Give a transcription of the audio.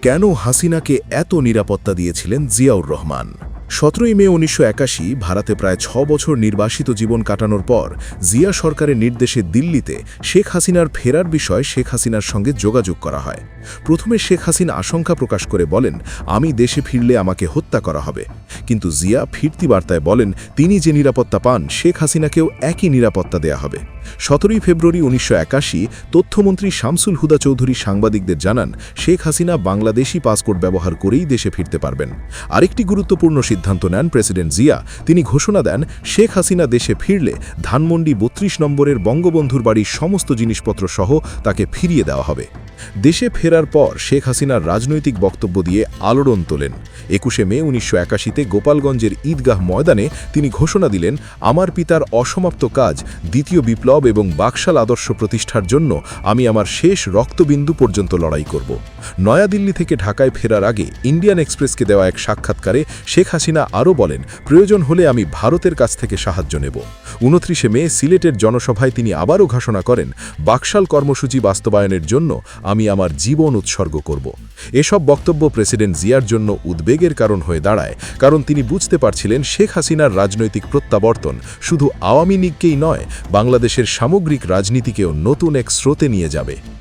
কেন হাসিনাকে এত নিরাপত্তা দিয়েছিলেন জিয়াউর রহমান? ১৭ মে ১৯৮১ ভারতে প্রায় ৬ বছর নির্বাসিত জীবন কাটানোর পর জিয়া সরকারের নির্দেশে দিল্লিতে শেখ হাসিনার ফেরার বিষয়ে শেখ হাসিনার সঙ্গে যোগাযোগ করা হয়। প্রথমে শেখ হাসিনা আশঙ্কা প্রকাশ করে বলেন, আমি দেশে ফিরলে আমাকে হত্যা করা হবে। কিন্তু জিয়া ফিরতি বার্তায় বলেন, তিনি যে নিরাপত্তা পান শেখ হাসিনাকেও একই নিরাপত্তা দেয়া হবে। ১৭ ফেব্রুয়ারি ১৯৮১ তথ্যমন্ত্রী শামসুল হুদা চৌধুরী সাংবাদিকদের জানান, শেখ হাসিনা বাংলাদেশি পাসপোর্ট ব্যবহার করেই দেশে ফিরতে পারবেন। আরেকটি গুরুত্বপূর্ণ সিদ্ধান্ত নেন প্রেসিডেন্ট জিয়া। তিনি ঘোষণা দেন, শেখ হাসিনা দেশে ফিরলে ধানমন্ডি ৩২ নম্বরের বঙ্গবন্ধুর বাড়ির সমস্ত জিনিসপত্র সহ তাকে ফিরিয়ে দেওয়া হবে। দেশে ফেরার পর শেখ হাসিনার রাজনৈতিক বক্তব্য দিয়ে আলোড়ন তোলেন। ২১ মে ১৯৮১ গোপালগঞ্জের ঈদগাহ ময়দানে তিনি ঘোষণা দিলেন, আমার পিতার অসমাপ্ত কাজ দ্বিতীয় বিপ্লব এবং বাকশাল আদর্শ প্রতিষ্ঠার জন্য আমি আমার শেষ রক্তবিন্দু পর্যন্ত লড়াই করব। নয়াদিল্লি থেকে ঢাকায় ফেরার আগে ইন্ডিয়ান এক্সপ্রেসকে দেওয়া এক সাক্ষাৎকারে শেখ হাসিনা আরও বলেন, প্রয়োজন হলে আমি ভারতের কাছ থেকে সাহায্য নেব। ২৯ মে সিলেটের জনসভায় তিনি আবারও ঘোষণা করেন, বাকশাল কর্মসূচি বাস্তবায়নের জন্য আমি আমার জীবন উৎসর্গ করব। এসব বক্তব্য প্রেসিডেন্ট জিয়ার জন্য উদ্বেগের কারণ হয়ে দাঁড়ায়, কারণ তিনি বুঝতে পারছিলেন শেখ হাসিনার রাজনৈতিক প্রত্যাবর্তন শুধু আওয়ামী লীগকেই নয়, বাংলাদেশের সামগ্রিক রাজনীতিকেও নতুন এক স্রোতে নিয়ে যাবে।